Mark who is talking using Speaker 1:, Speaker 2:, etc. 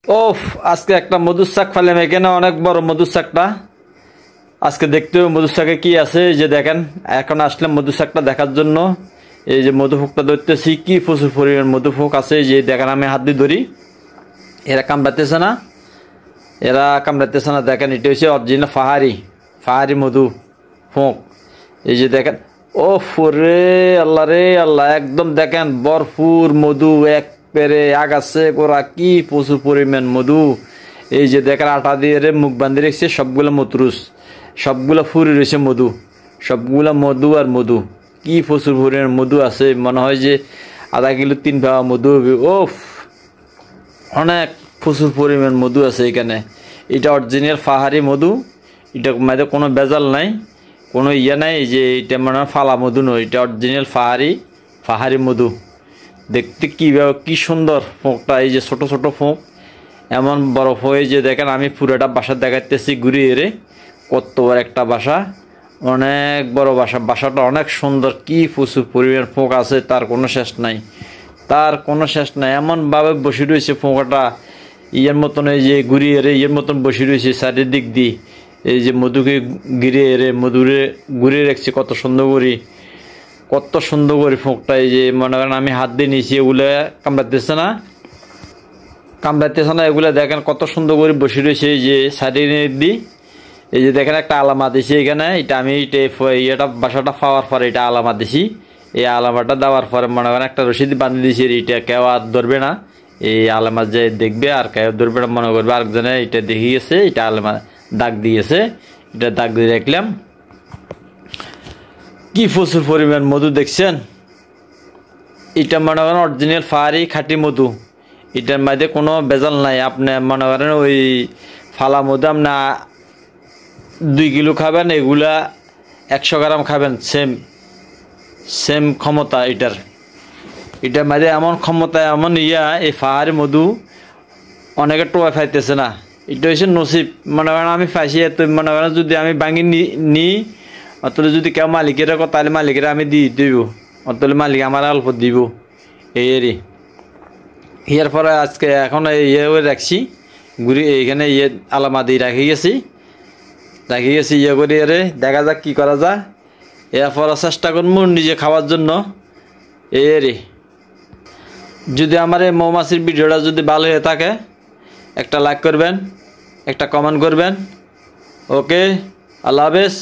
Speaker 1: ওফ, আজকে একটা মধুর শাক ফেলেন এখানে, অনেক বড় মধুর শাকটা। আজকে দেখতে হবে মধুর শাকে কি আছে। এই যে দেখেন, এখন আসলাম মধুর শাকটা দেখার জন্য। এই যে মধুফোকটা ধরতেছি, কি প্রচুর পরিমাণ মধুফোক আছে। এই যে দেখেন, আমি হাত দিয়ে ধরি, এরা কামড়াতেছে না, এরা কামড়াতেছে না। দেখেন, এটা হচ্ছে অরিজিনাল ফাহারি মধু ফোঁক। এই যে দেখেন, ও রে আল্লাহ রে আল্লাহ, একদম দেখেন ভরপুর মধু, এক পেরে আগাছে ওরা, কি প্রচুর পরিমাণ মধু। এই যে দেখেন, আটা দিয়ে মুখ বান্ধে রেখেছে, সবগুলো মতরুস, সবগুলো ফুরি রয়েছে মধু, সবগুলো মধু আর মধু। কি প্রচুর পরিমাণ মধু আছে, মনে হয় যে আধা কিলো 3 পাওয়া মধু হবে। ওফ, অনেক প্রচুর পরিমাণ মধু আছে এখানে। এটা অরিজিনাল পাহাড়ি মধু, এটা মধ্যে কোনো ভেজাল নাই, কোনো ইয়ে নাই যে এটা মানে ফালা মধু নয়, এটা অরিজিনাল পাহাড়ি মধু। দেখতে কীভাবে কি সুন্দর ফোঁকটা। এই যে ছোট ছোট ফোঁক, এমন বরফ হয়ে যে দেখেন, আমি পুরোটা বাসা দেখাইতেছি ঘুরিয়ে এরে। কত বড় একটা বাসা, অনেক বড় বাসা, বাসাটা অনেক সুন্দর। কি প্রচুর পরিমাণ ফোঁক আছে, তার কোনো শেষ নাই, তার কোনো শেষ নাই। এমনভাবে বসে রয়েছে ফোঁকাটা, ইয়ের মতন, এই যে ঘুরিয়ে এরে ইয়ের মতন বসে রয়েছে চারিদিক দিয়ে। এই যে মধুকে ঘিরে এরে মধুরে ঘুরিয়ে রাখছে কত সুন্দর করে, কত সুন্দর করে ফোঁকটা। এই যে মনে করেন আমি হাত দিয়ে নিয়েছি, এগুলো কামড়াতেছে না, এগুলো দেখেন কত সুন্দর করে বসে রয়েছে। এই যে চারিদিক দিয়ে, এই যে দেখেন একটা আলামা দিছি এখানে। এটা আমি এটা বাসাটা পাওয়ার পরে এটা আলামা দিছি। এই আলামাটা দেওয়ার পরে মনে করেন একটা রসিদ বাঁধি দিয়েছি, এটা কেউ আর ধরবে না। এই আলামা যে দেখবে আর কেউ ধরবে না, মনে করবে আরেকজনে এটা দেখে গেছে, এটা আলামা দাগ দিয়েছে, এটা দাগ দিয়ে রাখলাম। কি প্রচুর পরিমাণ মধু দেখছেন। এটা মনে করেন অরিজিনাল পাহাড়ি খাঁটি মধু, এটার মধ্যে কোনো ভেজাল নাই। আপনি মনে করেন ওই ফালা মধু আপনি 2 কিলো খাবেন, এগুলা 100 গ্রাম খাবেন, সেম ক্ষমতা এটার মধ্যে এমন ক্ষমতা, এমন এই পাহাড়ি মধু অনেকে টোয়া পাইতেছে না। এটা হচ্ছে নসিব। মনে করেন আমি পাইছি, এত মনে করেন যদি আমি ভাঙি নিই, অতলে যদি কেউ মালিকের কথা, তাহলে মালিকের আমি দিব, অতলে মালিক আমার অল্প দিব। এই ইয়ার পরে আজকে এখন ইয়ে রাখছি ঘুরি, এইখানে ইয়ে আলামা দিয়ে রাখি গেছি ইয়ে করি। এরে দেখা যাক কি করা যায়, এরপর চেষ্টা করবো নিজে খাওয়ার জন্য। রে যদি আমার এই মৌমাছির ভিডিওটা যদি ভালো হয়ে থাকে, একটা লাইক করবেন, একটা কমেন্ট করবেন। ওকে, আল্লাহ হাফেজ।